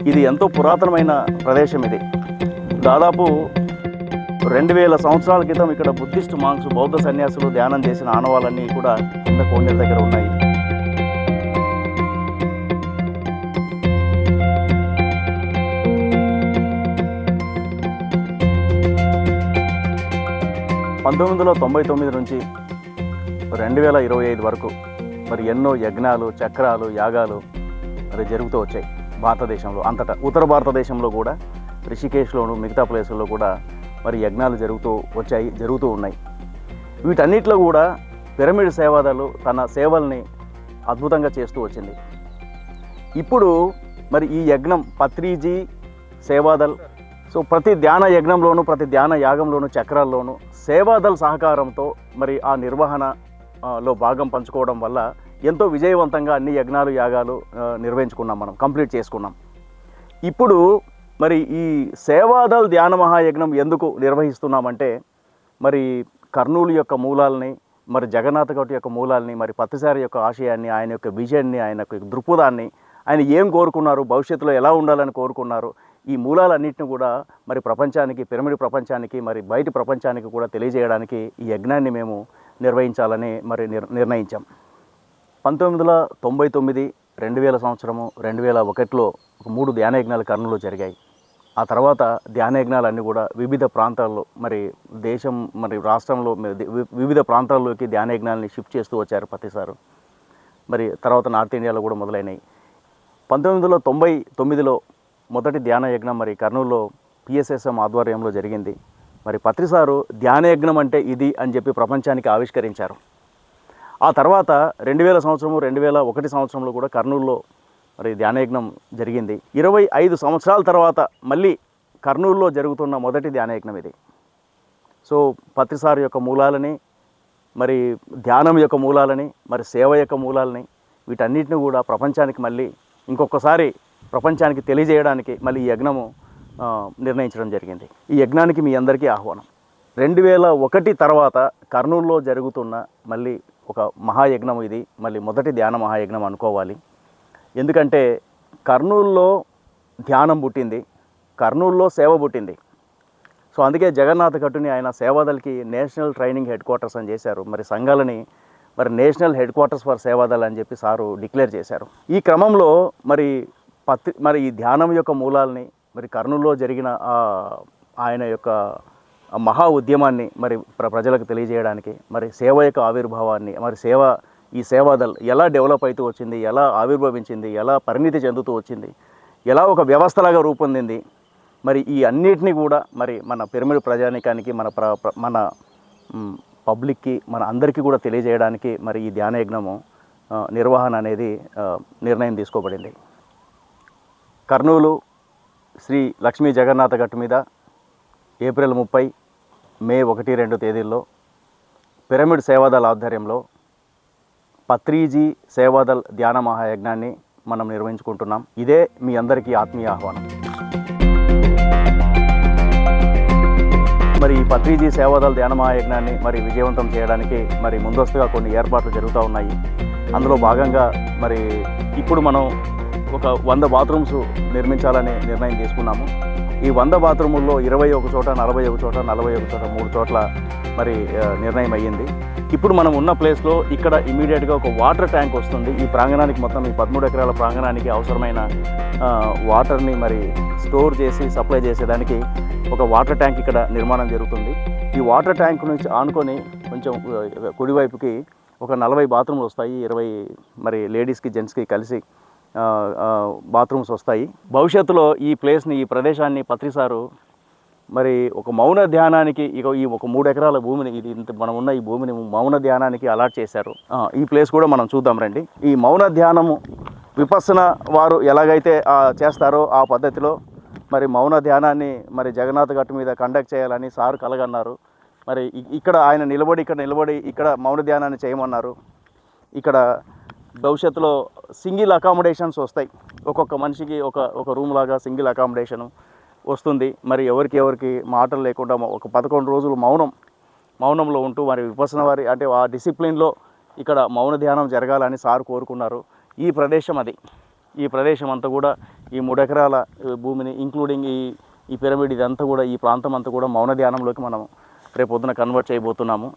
ఇది ఎంతో పురాతనమైన ప్రదేశం. ఇది దాదాపు 2000 సంవత్సరాల క్రితం ఇక్కడ బుద్ధిస్ట్ మాంగ్స్ బౌద్ధ సన్యాసులు ధ్యానం చేసిన ఆనవాళ్ళన్నీ కూడా కింద కోనేరు దగ్గర ఉన్నాయి. (1999) నుంచి 2025 వరకు మరి ఎన్నో యజ్ఞాలు, చక్రాలు, యాగాలు మరి జరుగుతూ వచ్చాయి భారతదేశంలో అంతటా. ఉత్తర భారతదేశంలో కూడా రిషికేశ్లోను మిగతా ప్లేసుల్లో కూడా మరి యజ్ఞాలు జరుగుతూ ఉన్నాయి. వీటన్నిటిలో కూడా పిరమిడ్ సేవాదలు తన సేవల్ని అద్భుతంగా చేస్తూ వచ్చింది. ఇప్పుడు మరి ఈ యజ్ఞం పత్రిజీ సేవాదల్, సో ప్రతి ధ్యాన యజ్ఞంలోనూ ప్రతి ధ్యాన యాగంలోనూ చక్రాల్లోనూ సేవాదల్ సహకారంతో మరి ఆ నిర్వహణలో భాగం పంచుకోవడం వల్ల ఎంతో విజయవంతంగా అన్ని యజ్ఞాలు యాగాలు నిర్వహించుకున్నాం, మనం కంప్లీట్ చేసుకున్నాం. ఇప్పుడు మరి ఈ సేవాదల్ ధ్యాన మహాయజ్ఞం ఎందుకు నిర్వహిస్తున్నామంటే మరి కర్నూలు యొక్క మూలాలని, మరి జగన్నాథ్ గౌట్ యొక్క మూలాలని, మరి పత్తిసారి యొక్క ఆశయాన్ని, ఆయన యొక్క విజన్ని, ఆయన యొక్క దృక్పథాన్ని, ఆయన ఏం కోరుకున్నారు, భవిష్యత్తులో ఎలా ఉండాలని కోరుకున్నారు, ఈ మూలాలన్నింటిని కూడా మరి ప్రపంచానికి, పిరమిడ్ ప్రపంచానికి, మరి బయటి ప్రపంచానికి కూడా తెలియజేయడానికి ఈ యజ్ఞాన్ని మేము నిర్వహించాలని మరి నిర్ణయించాం. 1999, 2000 సంవత్సరము, 2001లో 3 ధ్యానయజ్ఞాలు కర్నూలులో జరిగాయి. ఆ తర్వాత ధ్యానయజ్ఞాలన్నీ కూడా వివిధ ప్రాంతాల్లో, మరి దేశం మరి రాష్ట్రంలో వివిధ ప్రాంతాల్లోకి ధ్యానయజ్ఞాలని షిఫ్ట్ చేస్తూ వచ్చారు పత్తిసారు. మరి తర్వాత నార్త్ ఇండియాలో కూడా మొదలైనవి. 1999లో మొదటి ధ్యాన యజ్ఞం మరి కర్నూలులో PSSM ఆధ్వర్యంలో జరిగింది. మరి పత్రిసారు ధ్యానయజ్ఞం అంటే ఇది అని చెప్పి ప్రపంచానికి ఆవిష్కరించారు. ఆ తర్వాత 2000 సంవత్సరము, 2001 సంవత్సరంలో కూడా కర్నూలులో మరి ధ్యానయజ్ఞం జరిగింది. 25 సంవత్సరాల తర్వాత మళ్ళీ కర్నూలులో జరుగుతున్న మొదటి ధ్యానయజ్ఞం ఇది. సో పత్రిసారు యొక్క మూలాలని, మరి ధ్యానం యొక్క మూలాలని, మరి సేవ యొక్క మూలాలని, వీటన్నిటిని కూడా ప్రపంచానికి మళ్ళీ ఇంకొకసారి ప్రపంచానికి తెలియజేయడానికి మళ్ళీ ఈ యజ్ఞము నిర్ణయించడం జరిగింది. ఈ యజ్ఞానికి మీ అందరికీ ఆహ్వానం. 2001 తర్వాత కర్నూలులో జరుగుతున్న మళ్ళీ ఒక మహాయజ్ఞం ఇది, మళ్ళీ మొదటి ధ్యాన మహాయజ్ఞం అనుకోవాలి. ఎందుకంటే కర్నూలులో ధ్యానం పుట్టింది, కర్నూలులో సేవ పుట్టింది. సో అందుకే జగన్నాథ్ గట్టుని ఆయన సేవాదల్కి నేషనల్ ట్రైనింగ్ హెడ్ క్వార్టర్స్ అని చేశారు. మరి సంఘాలని మరి national head quarters for Seva Dal అని చెప్పి సారు డిక్లేర్ చేశారు. ఈ క్రమంలో మరి ఈ ధ్యానం యొక్క మూలాల్ని, మరి కర్నూలులో జరిగిన ఆయన యొక్క మహా ఉద్యమాన్ని మరి ప్రజలకు తెలియజేయడానికి, మరి సేవ యొక్క ఆవిర్భావాన్ని, మరి ఈ సేవాదల్ ఎలా డెవలప్ అవుతూ వచ్చింది, ఎలా ఆవిర్భవించింది, ఎలా పరిణితి చెందుతూ వచ్చింది, ఎలా ఒక వ్యవస్థలాగా రూపొందింది, మరి ఈ అన్నిటినీ కూడా మరి మన పిరమిడ్ ప్రజానికానికి, మన పబ్లిక్కి, మన అందరికీ కూడా తెలియజేయడానికి మరి ఈ ధ్యానయజ్ఞము నిర్వహణ అనేది నిర్ణయం తీసుకోబడింది. కర్నూలు శ్రీ లక్ష్మీ జగన్నాథ గట్టు మీద ఏప్రిల్ 30, మే 1, 2 తేదీల్లో పిరమిడ్ సేవాదల్ ఆధ్వర్యంలో పత్రిజీ సేవాదల్ ధ్యాన మహాయజ్ఞాన్ని మనం నిర్వహించుకుంటున్నాం. ఇదే మీ అందరికీ ఆత్మీయ ఆహ్వానం. మరి ఈ పత్రిజీ సేవాదల్ ధ్యాన మహాయజ్ఞాన్ని మరి విజయవంతం చేయడానికి మరి ముందస్తుగా కొన్ని ఏర్పాట్లు జరుగుతూ ఉన్నాయి. అందులో భాగంగా మరి ఇప్పుడు మనం ఒక 100 బాత్రూమ్స్ నిర్మించాలని నిర్ణయం తీసుకున్నాము. ఈ 100 బాత్రూముల్లో 21 చోట, 41 చోట, 41 చోట, 3 చోట్ల మరి నిర్ణయం అయ్యింది. ఇప్పుడు మనం ఉన్న ప్లేస్లో ఇక్కడ ఇమీడియట్గా ఒక వాటర్ ట్యాంక్ వస్తుంది. ఈ ప్రాంగణానికి, మొత్తం ఈ 13 ఎకరాల ప్రాంగణానికి అవసరమైన వాటర్ని మరి స్టోర్ చేసి సప్లై చేసేదానికి ఒక వాటర్ ట్యాంక్ ఇక్కడ నిర్మాణం జరుగుతుంది. ఈ వాటర్ ట్యాంక్ నుంచి ఆనుకొని కొంచెం కుడివైపుకి ఒక 40 బాత్రూమ్లు వస్తాయి. 20 మరి లేడీస్కి, జెంట్స్కి కలిసి బాత్రూమ్స్ వస్తాయి. భవిష్యత్తులో ఈ ప్లేస్ని, ఈ ప్రదేశాన్ని పత్రిసారు మరి ఒక మౌన ధ్యానానికి, ఈ ఒక 3 ఎకరాల భూమిని, ఇది మనం ఉన్న ఈ భూమిని మౌన ధ్యానానికి అలాట్ చేశారు. ఈ ప్లేస్ కూడా మనం చూద్దాం రండి. ఈ మౌన ధ్యానము విపස්සన వారు ఎలాగైతే చేస్తారో ఆ పద్ధతిలో మరి మౌన ధ్యానాన్ని మరి జగన్నాథ్ గట్టు మీద కండక్ట్ చేయాలని సారు కలగన్నారు. మరి ఇక్కడ ఆయన నిలబడి ఇక్కడ మౌన ధ్యానాన్ని చేయమన్నారు. ఇక్కడ భవిష్యత్తులో సింగిల్ అకామిడేషన్స్ వస్తాయి. ఒక్కొక్క మనిషికి ఒక రూమ్ లాగా సింగిల్ అకామిడేషను వస్తుంది. మరి ఎవరికి మాటలు లేకుండా ఒక 11 రోజులు మౌనంలో ఉంటూ మరి విపස්සన వారి అంటే ఆ డిసిప్లిన్లో ఇక్కడ మౌన ధ్యానం జరగాలని సార్ కోరుకున్నారు. ఈ ప్రదేశం అది. ఈ ప్రదేశం అంతా కూడా ఈ 3 ఎకరాల భూమిని ఇంక్లూడింగ్ ఈ పిరమిడ్ ఇదంతా కూడా ఈ ప్రాంతం అంతా కూడా మౌన ధ్యానంలోకి మనం రేపొద్దున కన్వర్ట్ చేయబోతున్నాము.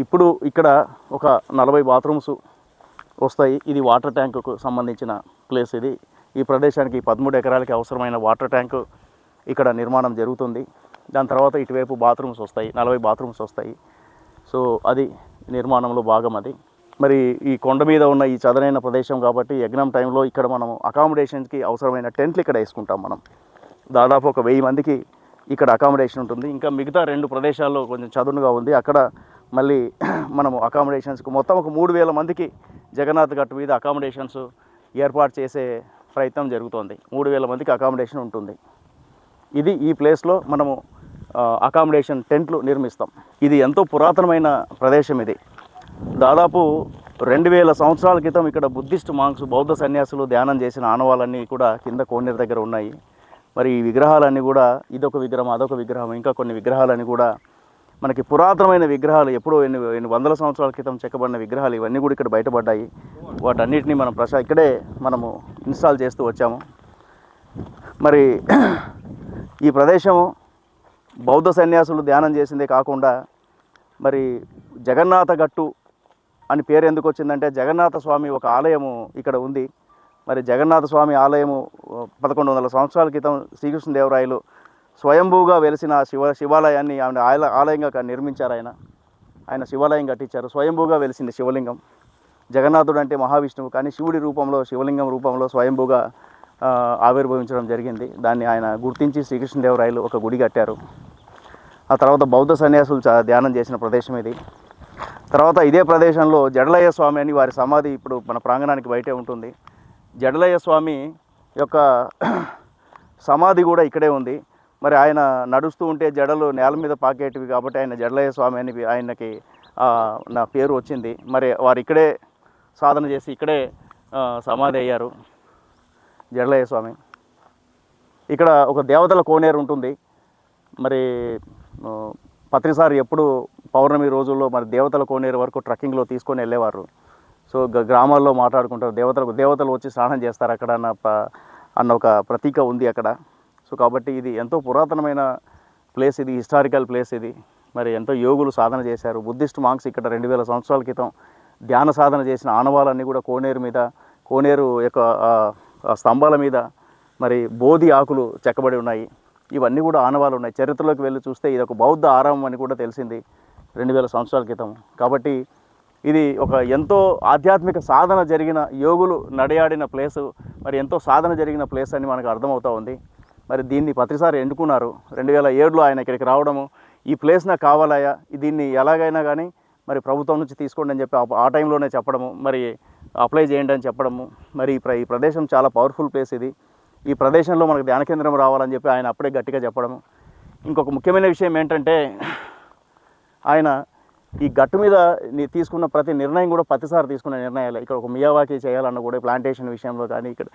ఇప్పుడు ఇక్కడ ఒక 40 బాత్రూమ్స్ వస్తాయి. ఇది వాటర్ ట్యాంకుకు సంబంధించిన ప్లేస్. ఇది ఈ ప్రదేశానికి 13 ఎకరాలకి అవసరమైన వాటర్ ట్యాంకు ఇక్కడ నిర్మాణం జరుగుతుంది. దాని తర్వాత ఇటువైపు బాత్రూమ్స్ వస్తాయి, 40 బాత్రూమ్స్ వస్తాయి. సో అది నిర్మాణంలో భాగం. అది మరి ఈ కొండ మీద ఉన్న ఈ చదునైన ప్రదేశం కాబట్టి యజ్ఞం టైంలో ఇక్కడ మనం అకామిడేషన్కి అవసరమైన టెంట్లు ఇక్కడ వేసుకుంటాం. మనం దాదాపు ఒక 1000 మందికి ఇక్కడ అకామిడేషన్ ఉంటుంది. ఇంకా మిగతా 2 ప్రదేశాల్లో కొంచెం చదునుగా ఉంది, అక్కడ మళ్ళీ మనము అకామిడేషన్స్కి మొత్తం ఒక 3000 మందికి జగన్నాథ్ గట్టు మీద అకామిడేషన్స్ ఏర్పాటు చేసే ప్రయత్నం జరుగుతోంది. 3000 మందికి అకామిడేషన్ ఉంటుంది. ఇది ఈ ప్లేస్లో మనము అకామిడేషన్ టెంట్లు నిర్మిస్తాం. ఇది ఎంతో పురాతనమైన ప్రదేశం. ఇది దాదాపు 2000 సంవత్సరాల క్రితం ఇక్కడ బుద్ధిస్ట్ మాంక్స్ బౌద్ధ సన్యాసులు ధ్యానం చేసిన ఆనవాళ్ళన్నీ కూడా కింద కోనేరు దగ్గర ఉన్నాయి. మరి ఈ విగ్రహాలన్నీ కూడా ఇదొక విగ్రహం, అదొక విగ్రహం, ఇంకా కొన్ని విగ్రహాలన్నీ కూడా మనకి పురాతనమైన విగ్రహాలు, ఎప్పుడో ఎన్ని వందల సంవత్సరాల క్రితం చెక్కబడిన విగ్రహాలు ఇవన్నీ కూడా ఇక్కడ బయటపడ్డాయి. వాటన్నిటిని మనం ఇక్కడే మనము ఇన్స్టాల్ చేస్తూ వచ్చాము. మరి ఈ ప్రదేశము బౌద్ధ సన్యాసులు ధ్యానం చేసిందే కాకుండా మరి జగన్నాథ గట్టు అని పేరు ఎందుకు వచ్చిందంటే జగన్నాథ స్వామి ఒక ఆలయము ఇక్కడ ఉంది. మరి జగన్నాథ స్వామి ఆలయము 1100 సంవత్సరాల క్రితం శ్రీకృష్ణదేవరాయలు స్వయంభూగా వెలిసిన శివాలయాన్ని ఆలయంగా నిర్మించారు. ఆయన శివాలయం కట్టించారు. స్వయంభూగా వెలిసింది శివలింగం. జగన్నాథుడు అంటే మహావిష్ణువు, కానీ శివుడి రూపంలో శివలింగం రూపంలో స్వయంభూగా ఆవిర్భవించడం జరిగింది. దాన్ని ఆయన గుర్తించి శ్రీకృష్ణదేవరాయలు ఒక గుడి కట్టారు. ఆ తర్వాత బౌద్ధ సన్యాసులు ధ్యానం చేసిన ప్రదేశం ఇది. తర్వాత ఇదే ప్రదేశంలో జడలయ్య స్వామి అని వారి సమాధి ఇప్పుడు మన ప్రాంగణానికి బయటే ఉంటుంది. జడలయ్య స్వామి యొక్క సమాధి కూడా ఇక్కడే ఉంది. మరి ఆయన నడుస్తూ ఉంటే జడలు నేల మీద పాకేటివి కాబట్టి ఆయన జడలయ్య స్వామి అని ఆయనకి నా పేరు వచ్చింది. మరి వారు ఇక్కడే సాధన చేసి ఇక్కడే సమాధి అయ్యారు జడలయ్య స్వామి. ఇక్కడ ఒక దేవతల కోనేరు ఉంటుంది. మరి పత్రిసారి ఎప్పుడు పౌర్ణమి రోజుల్లో మరి దేవతల కోనేరు వరకు ట్రక్కింగ్లో తీసుకొని వెళ్ళేవారు. సో గ్రామాల్లో మాట్లాడుకుంటారు, దేవతలు వచ్చి స్నానం చేస్తారు అక్కడ అన్న ఒక ప్రతీక ఉంది అక్కడ. సో కాబట్టి ఇది ఎంతో పురాతనమైన ప్లేస్, ఇది హిస్టారికల్ ప్లేస్. ఇది మరి ఎంతో యోగులు సాధన చేశారు. బుద్ధిస్ట్ మాంక్స్ ఇక్కడ 2000 సంవత్సరాల క్రితం ధ్యాన సాధన చేసిన ఆనవాళ్ళన్నీ కూడా కోనేరు యొక్క స్తంభాల మీద మరి బోధి ఆకులు చెక్కబడి ఉన్నాయి. ఇవన్నీ కూడా ఆనవాళ్ళు ఉన్నాయి. చరిత్రలోకి వెళ్ళి చూస్తే ఇది ఒక బౌద్ధ ఆరామం అని కూడా తెలిసింది 2000 సంవత్సరాల క్రితం. కాబట్టి ఇది ఒక ఎంతో ఆధ్యాత్మిక సాధన జరిగిన యోగులు నడయాడిన ప్లేసు, మరి ఎంతో సాధన జరిగిన ప్లేస్ అని మనకు అర్థమవుతూ ఉంది. మరి దీన్ని పత్రిసారి ఎన్నుకున్నారు. 2007లో ఆయన ఇక్కడికి రావడము, ఈ ప్లేస్ నాకు కావాలయ్యా, దీన్ని ఎలాగైనా కానీ మరి ప్రభుత్వం నుంచి తీసుకోండి అని చెప్పి ఆ టైంలోనే చెప్పడము, మరి అప్లై చేయండి అని చెప్పడము. మరి ఈ ప్రదేశం చాలా పవర్ఫుల్ ప్లేస్. ఇది ఈ ప్రదేశంలో మనకు ధ్యాన కేంద్రం రావాలని చెప్పి ఆయన అప్పుడే గట్టిగా చెప్పడము. ఇంకొక ముఖ్యమైన విషయం ఏంటంటే ఆయన ఈ గట్టు మీద తీసుకున్న ప్రతి నిర్ణయం కూడా ప్రతిసారి తీసుకున్న నిర్ణయాలు. ఇక్కడ ఒక మియావాకీ చేయాలన్న కూడా ప్లాంటేషన్ విషయంలో కానీ ఇక్కడ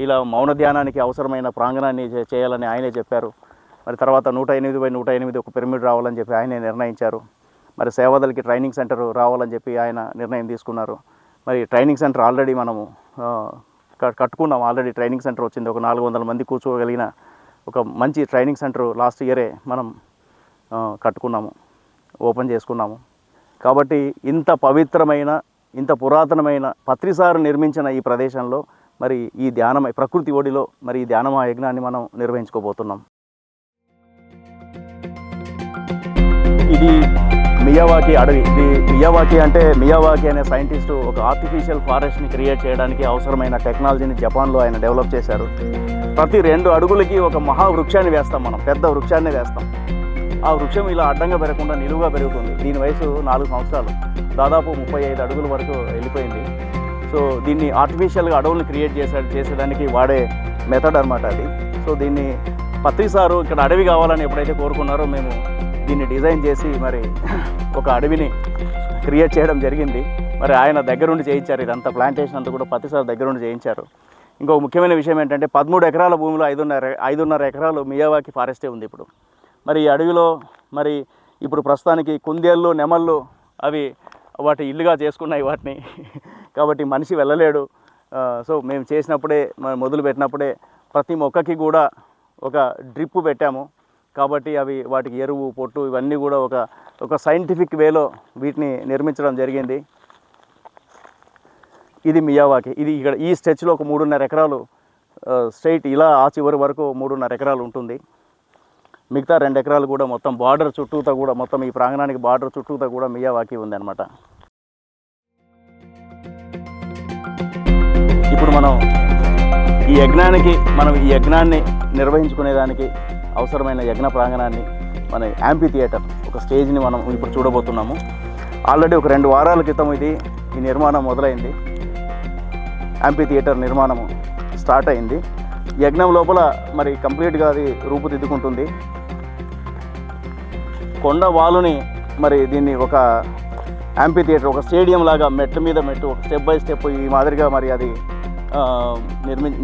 ఇలా మౌన ధ్యానానికి అవసరమైన ప్రాంగణాన్ని చేయాలని ఆయనే చెప్పారు. మరి తర్వాత 108/108 ఒక పిరమిడ్ రావాలని చెప్పి ఆయనే నిర్ణయించారు. మరి సేవాదళకి ట్రైనింగ్ సెంటర్ రావాలని చెప్పి ఆయన నిర్ణయం తీసుకున్నారు. మరి ట్రైనింగ్ సెంటర్ ఆల్రెడీ మనము కట్టుకున్నాం. ఆల్రెడీ ట్రైనింగ్ సెంటర్ వచ్చింది. ఒక 400 మంది కూర్చోగలిగిన ఒక మంచి ట్రైనింగ్ సెంటర్ లాస్ట్ ఇయరే మనం కట్టుకున్నాము, ఓపెన్ చేసుకున్నాము. కాబట్టి ఇంత పవిత్రమైన ఇంత పురాతనమైన పత్రిసారు నిర్మించిన ఈ ప్రదేశంలో మరి ఈ ప్రకృతి ఒడిలో మరి ఈ ధ్యానమా యజ్ఞాన్ని మనం నిర్వహించుకోబోతున్నాం. ఇది మియావాకీ అడవి. ఇది మియావాకీ అంటే మియావాకీ అనే సైంటిస్టు ఒక ఆర్టిఫిషియల్ ఫారెస్ట్ని క్రియేట్ చేయడానికి అవసరమైన టెక్నాలజీని జపాన్లో ఆయన డెవలప్ చేశారు. ప్రతి 2 అడుగులకి ఒక మహావృక్షాన్ని వేస్తాం, మనం పెద్ద వృక్షాన్ని వేస్తాం. ఆ వృక్షం ఇలా అడ్డంగా పెరగకుండా నిలువుగా పెరుగుతుంది. దీని వయసు 4 సంవత్సరాలు, దాదాపు 35 అడుగుల వరకు వెళ్ళిపోయింది. సో దీన్ని ఆర్టిఫిషియల్గా అడవుల్ని క్రియేట్ చేసేదానికి వాడే మెథడ్ అనమాట అది. సో దీన్ని పత్రిసారు ఇక్కడ అడవి కావాలని ఎప్పుడైతే కోరుకున్నారో మేము దీన్ని డిజైన్ చేసి మరి ఒక అడవిని క్రియేట్ చేయడం జరిగింది. మరి ఆయన దగ్గరుండి చేయించారు. ఇదంతా ప్లాంటేషన్ అంతా కూడా పత్రిసారు దగ్గరుండి చేయించారు. ఇంకొక ముఖ్యమైన విషయం ఏంటంటే 13 ఎకరాల భూమిలో 5.5 ఎకరాలు మియావాకీ ఫారెస్టే ఉంది ఇప్పుడు. మరి ఈ అడవిలో మరి ఇప్పుడు ప్రస్తుతానికి కుందేళ్ళు, నెమళ్ళు అవి వాటి ఇల్లుగా చేసుకున్నాయి వాటిని. కాబట్టి మనిషి వెళ్ళలేడు. సో మేము చేసినప్పుడే మొదలు పెట్టినప్పుడే ప్రతి మొక్కకి కూడా ఒక డ్రిప్ పెట్టాము. కాబట్టి వాటికి ఎరువు పొట్టు ఇవన్నీ కూడా ఒక సైంటిఫిక్ వేలో వీటిని నిర్మించడం జరిగింది. ఇది మియావాకి. ఇది ఇక్కడ ఈ స్ట్రెచ్లో ఒక 3.5 ఎకరాలు స్ట్రైట్ ఇలా ఆ చివరి వరకు 3.5 ఎకరాలు ఉంటుంది. మిగతా 2 ఎకరాలు కూడా మొత్తం బార్డర్ చుట్టూతా కూడా మొత్తం ఈ ప్రాంగణానికి బార్డర్ చుట్టూతా కూడా మియావాకి ఉందన్నమాట. ఇప్పుడు మనం ఈ యజ్ఞాన్ని నిర్వహించుకునేదానికి అవసరమైన యజ్ఞ ప్రాంగణాన్ని మన యాంపీ థియేటర్ ఒక స్టేజ్ని మనం ఇప్పుడు చూడబోతున్నాము. ఆల్రెడీ ఒక 2 వారాల క్రితం ఈ నిర్మాణం మొదలైంది. యాంపీ థియేటర్ నిర్మాణము స్టార్ట్ అయింది. యజ్ఞం లోపల మరి కంప్లీట్గా అది రూపుదిద్దుకుంటుంది. కొండ వాలుని మరి దీన్ని ఒక యాంపీ థియేటర్ ఒక స్టేడియం లాగా మెట్టు మీద మెట్టు ఒక స్టెప్ బై స్టెప్ ఈ మాదిరిగా మరి అది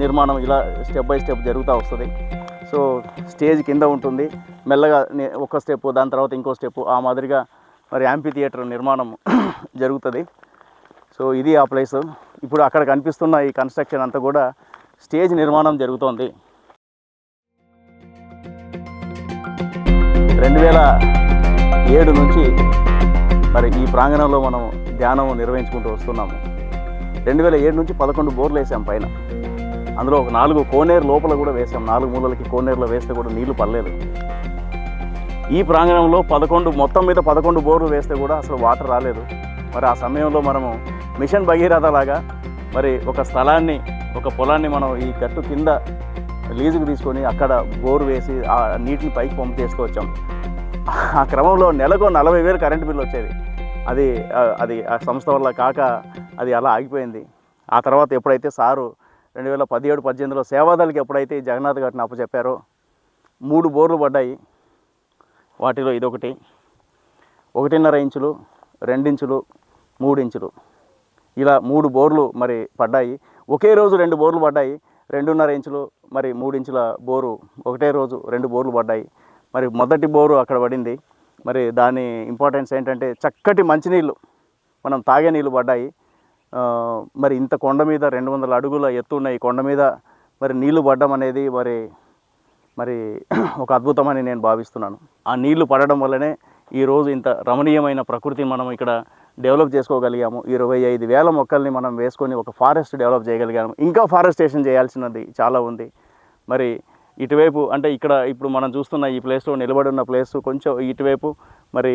నిర్మాణం ఇలా స్టెప్ బై స్టెప్ జరుగుతూ వస్తుంది. సో స్టేజ్ కింద ఉంటుంది, మెల్లగా ఒక స్టెప్ దాని తర్వాత ఇంకో స్టెప్ ఆ మాదిరిగా మరి యాంపీ థియేటర్ నిర్మాణం జరుగుతుంది. సో ఇది ఆ ప్లేస్. ఇప్పుడు అక్కడ కనిపిస్తున్న ఈ కన్స్ట్రక్షన్ అంతా కూడా స్టేజ్ నిర్మాణం జరుగుతోంది. 2007 నుంచి మరి ఈ ప్రాంగణంలో మనం ధ్యానం నిర్వహించుకుంటూ వస్తున్నాము. 2007 నుంచి 11 బోర్లు వేసాం పైన. అందులో ఒక 4 కోనేరు లోపల కూడా వేసాం. 4 మూలలకి కోనేరులో వేస్తే కూడా నీళ్లు పడలేదు. ఈ ప్రాంగణంలో మొత్తం మీద 11 బోర్లు వేస్తే కూడా అసలు వాటర్ రాలేదు. మరి ఆ సమయంలో మనము మిషన్ భగీరథ లాగా మరి ఒక స్థలాన్ని ఒక పొలాన్ని మనం ఈ గట్టు కింద లీజుకు తీసుకొని అక్కడ బోరు వేసి ఆ నీటిని పైకి పంపు చేసుకొచ్చాం. ఆ క్రమంలో నెలకు 40,000 కరెంటు బిల్లు వచ్చేది. అది ఆ సంస్థ వల్ల కాక అది అలా ఆగిపోయింది. ఆ తర్వాత ఎప్పుడైతే సారు 2017-18లో సేవాదళకి ఎప్పుడైతే ఈ జగన్నాథ్ ఘాట్ని అప్పచెప్పారో 3 బోర్లు పడ్డాయి. వాటిలో ఇదొకటి 1.5 ఇంచులు, 2 ఇంచులు, 3 ఇంచులు ఇలా 3 బోర్లు మరి పడ్డాయి. ఒకే రోజు 2 బోర్లు పడ్డాయి. 2.5 ఇంచులు మరి 3 ఇంచుల బోరు ఒకటే రోజు 2 బోర్లు పడ్డాయి. మరి మొదటి బోరు అక్కడ పడింది. మరి దాని ఇంపార్టెన్స్ ఏంటంటే చక్కటి మంచినీళ్ళు మనం తాగే నీళ్ళు పడ్డాయి. మరి ఇంత కొండ మీద 200 అడుగుల ఎత్తు ఉన్న ఈ కొండ మీద మరి నీళ్లు పడడం అనేది మరి ఒక అద్భుతమని నేను భావిస్తున్నాను. ఆ నీళ్లు పడడం వల్లనే ఈరోజు ఇంత రమణీయమైన ప్రకృతిని మనం ఇక్కడ డెవలప్ చేసుకోగలిగాము. 25,000 మొక్కల్ని మనం వేసుకొని ఒక ఫారెస్ట్ డెవలప్ చేయగలిగాము. ఇంకా ఫారెస్టేషన్ చేయాల్సినది చాలా ఉంది. మరి ఇటువైపు అంటే ఇక్కడ ఇప్పుడు మనం చూస్తున్న ఈ ప్లేస్లో నిలబడి ఉన్న ప్లేస్ కొంచెం ఇటువైపు మరి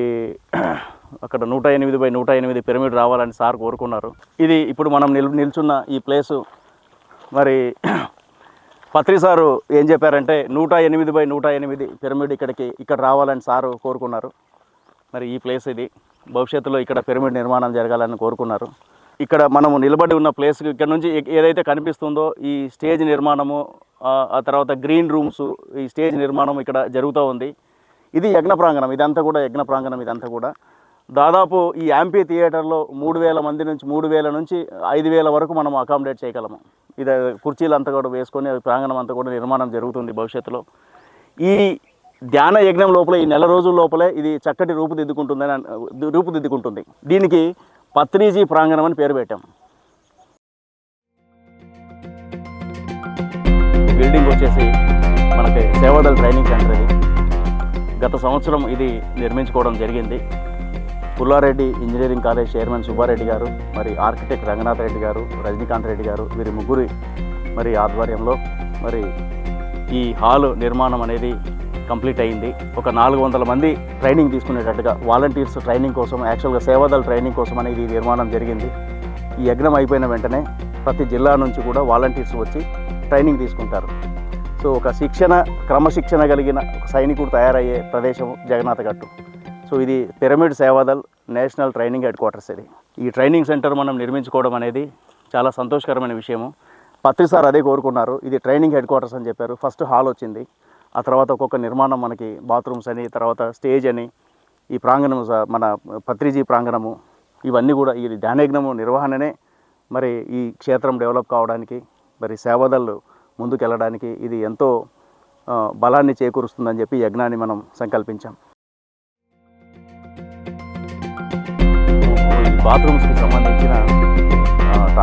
అక్కడ 108x108 పిరమిడ్ రావాలని సార్ కోరుకున్నారు. ఇది ఇప్పుడు మనం నిల్చున్న ఈ ప్లేసు మరి పత్రి సారు ఏం చెప్పారంటే 108x108 పిరమిడ్ ఇక్కడ రావాలని సారు కోరుకున్నారు. మరి ఈ ప్లేస్ ఇది భవిష్యత్తులో ఇక్కడ పిరమిడ్ నిర్మాణం జరగాలని కోరుకున్నారు. ఇక్కడ మనము నిలబడి ఉన్న ప్లేస్కి ఇక్కడ నుంచి ఏదైతే కనిపిస్తుందో ఈ స్టేజ్ నిర్మాణము, ఆ తర్వాత గ్రీన్ రూమ్స్, ఈ స్టేజ్ నిర్మాణం ఇక్కడ జరుగుతూ ఉంది. ఇది యజ్ఞ ప్రాంగణం. ఇదంతా కూడా యజ్ఞ ప్రాంగణం. ఇదంతా కూడా దాదాపు ఈ యాంపీ థియేటర్లో 3,000 మంది నుంచి 3,000 నుంచి 5,000 వరకు మనం అకామిడేట్ చేయగలము. ఇది కుర్చీలు అంతా కూడా వేసుకొని ప్రాంగణం అంతా కూడా నిర్మాణం జరుగుతుంది భవిష్యత్తులో. ఈ ధ్యాన యజ్ఞం లోపల ఈ నెల రోజుల లోపలే ఇది చక్కటి రూపుదిద్దుకుంటుంది. దీనికి పత్రిజీ ప్రాంగణం అని పేరు పెట్టాం. బిల్డింగ్ వచ్చేసి మనకి సేవాదళ ట్రైనింగ్ సెంటర్. ఇది గత సంవత్సరం ఇది నిర్మించుకోవడం జరిగింది. Pullareddy engineering college chairman Subbareddy గారు, మరి ఆర్కిటెక్ట్ రంగనాథ్ రెడ్డి గారు, రజనీకాంత్ రెడ్డి గారు, వీరి ముగ్గురి మరి ఆధ్వర్యంలో మరి ఈ హాలు నిర్మాణం అనేది కంప్లీట్ అయింది. ఒక 400 మంది ట్రైనింగ్ తీసుకునేటట్టుగా వాలంటీర్స్ ట్రైనింగ్ కోసం, యాక్చువల్గా సేవాదళ ట్రైనింగ్ కోసం అనేది ఈ నిర్మాణం జరిగింది. ఈ యజ్ఞం అయిపోయిన వెంటనే ప్రతి జిల్లా నుంచి కూడా వాలంటీర్స్ వచ్చి ట్రైనింగ్ తీసుకుంటారు. సో ఒక క్రమశిక్షణ కలిగిన ఒక సైనికుడు తయారయ్యే ప్రదేశం జగన్నాథ్ గట్టు. సో ఇది pyramid Seva Dal national training head quarters. ఇది ఈ ట్రైనింగ్ సెంటర్ మనం నిర్మించుకోవడం అనేది చాలా సంతోషకరమైన విషయము. పత్రి సార్ అదే కోరుకున్నారు. ఇది ట్రైనింగ్ హెడ్ క్వార్టర్స్ అని చెప్పారు. ఫస్ట్ హాల్ వచ్చింది, ఆ తర్వాత ఒక్కొక్క నిర్మాణం మనకి బాత్రూమ్స్ అని, తర్వాత స్టేజ్ అని, ఈ ప్రాంగణము మన పత్రిజీ ప్రాంగణము, ఇవన్నీ కూడా ఈ ధ్యానయజ్ఞము నిర్వహణనే మరి ఈ క్షేత్రం డెవలప్ కావడానికి, మరి సేవాదళ్ళు ముందుకెళ్ళడానికి ఇది ఎంతో బలాన్ని చేకూరుస్తుందని చెప్పి యజ్ఞాన్ని మనం సంకల్పించాం. బాత్రూమ్స్కి సంబంధించిన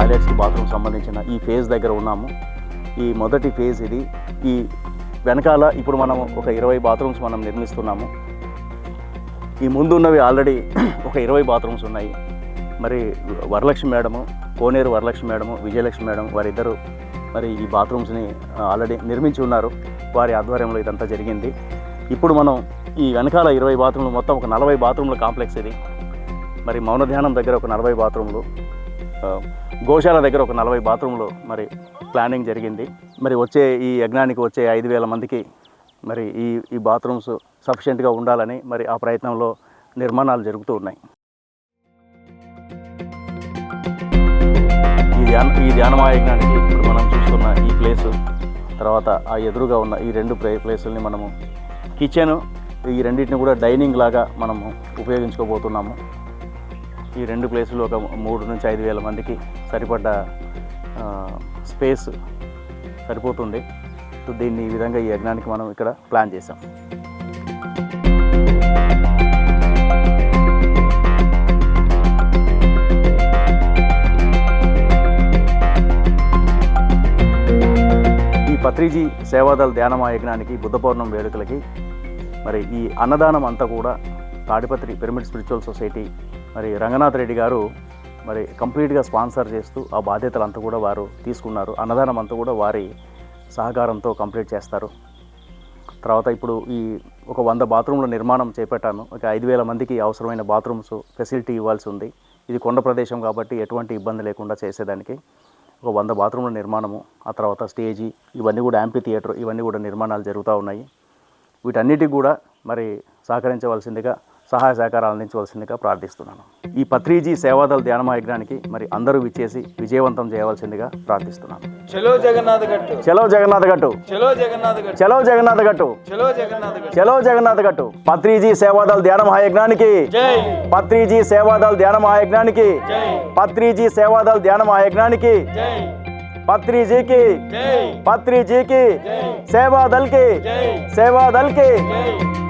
టాయిలెట్స్కి బాత్రూమ్ సంబంధించిన ఈ ఫేజ్ దగ్గర ఉన్నాము. ఈ మొదటి ఫేజ్ ఇది. ఈ వెనకాల ఇప్పుడు మనం ఒక 20 బాత్రూమ్స్ మనం నిర్మిస్తున్నాము. ఈ ముందు ఉన్నవి ఆల్రెడీ ఒక 20 బాత్రూమ్స్ ఉన్నాయి. మరి వరలక్ష్మి మేడము, కోనేరు వరలక్ష్మి మేడము, విజయలక్ష్మి మేడం వారిద్దరూ మరి ఈ బాత్రూమ్స్ని ఆల్రెడీ నిర్మించి ఉన్నారు. వారి ఆధ్వర్యంలో ఇదంతా జరిగింది. ఇప్పుడు మనం ఈ వెనకాల 20 బాత్రూమ్లు, మొత్తం ఒక 40 బాత్రూమ్ల కాంప్లెక్స్ ఇది. మరి మౌన ధ్యానం దగ్గర ఒక 40 బాత్రూమ్లు, గోశాల దగ్గర ఒక 40 బాత్రూమ్లు మరి ప్లానింగ్ జరిగింది. మరి ఈ యజ్ఞానికి వచ్చే 5,000 మందికి మరి ఈ బాత్రూమ్స్ సఫిషియెంట్గా ఉండాలని మరి ఆ ప్రయత్నంలో నిర్మాణాలు జరుగుతూ ఉన్నాయి. ఈ ధ్యానమహాయజ్ఞానికి ఇప్పుడు మనం చూస్తున్న ఈ ప్లేసు, తర్వాత ఆ ఎదురుగా ఉన్న ఈ 2 ప్లేసుల్ని మనము కిచెన్, ఈ రెండింటిని కూడా డైనింగ్ లాగా మనము ఉపయోగించుకోబోతున్నాము. ఈ 2 ప్లేసులు ఒక 3 నుంచి 5,000 మందికి సరిపడ్డ స్పేస్ సరిపోతుంది. సో దీన్ని ఈ విధంగా ఈ యజ్ఞానికి మనం ఇక్కడ ప్లాన్ చేసాం. ఈ పత్రిజీ సేవాదళ ధ్యానమహాయజ్ఞానికి బుద్ధ పౌర్ణమి వేడుకలకి మరి ఈ అన్నదానం అంతా కూడా తాడిపత్రి పిరమిడ్ స్పిరిచువల్ సొసైటీ మరి రంగనాథ్ రెడ్డి గారు మరి కంప్లీట్గా స్పాన్సర్ చేస్తూ ఆ బాధ్యతలంతా కూడా వారు తీసుకున్నారు. అన్నదానం అంతా కూడా వారి సహకారంతో కంప్లీట్ చేస్తారు. తర్వాత ఇప్పుడు ఒక 100 బాత్రూమ్ల నిర్మాణం చేపట్టాను. ఒక 5,000 మందికి అవసరమైన బాత్రూమ్స్ ఫెసిలిటీ ఇవ్వాల్సి ఉంది. ఇది కొండ ప్రదేశం కాబట్టి ఎటువంటి ఇబ్బంది లేకుండా చేసేదానికి ఒక 100 బాత్రూమ్ల నిర్మాణము, ఆ తర్వాత స్టేజీ, ఇవన్నీ కూడా యాంపీ థియేటర్, ఇవన్నీ కూడా నిర్మాణాలు జరుగుతూ ఉన్నాయి. వీటన్నిటికి కూడా మరి సహకరించవలసిందిగా, సహాయ సహకారాలు అందించవలసిందిగా ప్రార్థిస్తున్నాను. ఈ పత్రిజీ సేవాదళ ధ్యానమహాయజ్ఞానికి మరి అందరూ విచ్చేసి విజయవంతం చేయవలసిందిగా ప్రార్థిస్తున్నాను. చలో జగన్నాథ్ గట్టు, చలో జగన్నాథ్ గట్టు, చలో జగన్నాథ్ గట్టు, చలో జగన్నాథ్ గట్టు, చలో జగన్నాథ్ గట్టు, చలో జగన్నాథ్ గట్టు. పత్రిజీ సేవాదళ ధ్యానమహాయజ్ఞానికి జై, పత్రిజీ సేవాదళ ధ్యానమహాయజ్ఞానికి జై, పత్రిజీ సేవాదళ ధ్యానమహాయజ్ఞానికి జై, పత్రిజీకి, జై, పత్రిజీకి, జై, సేవాదళకి, జై, సేవాదళకి. జై.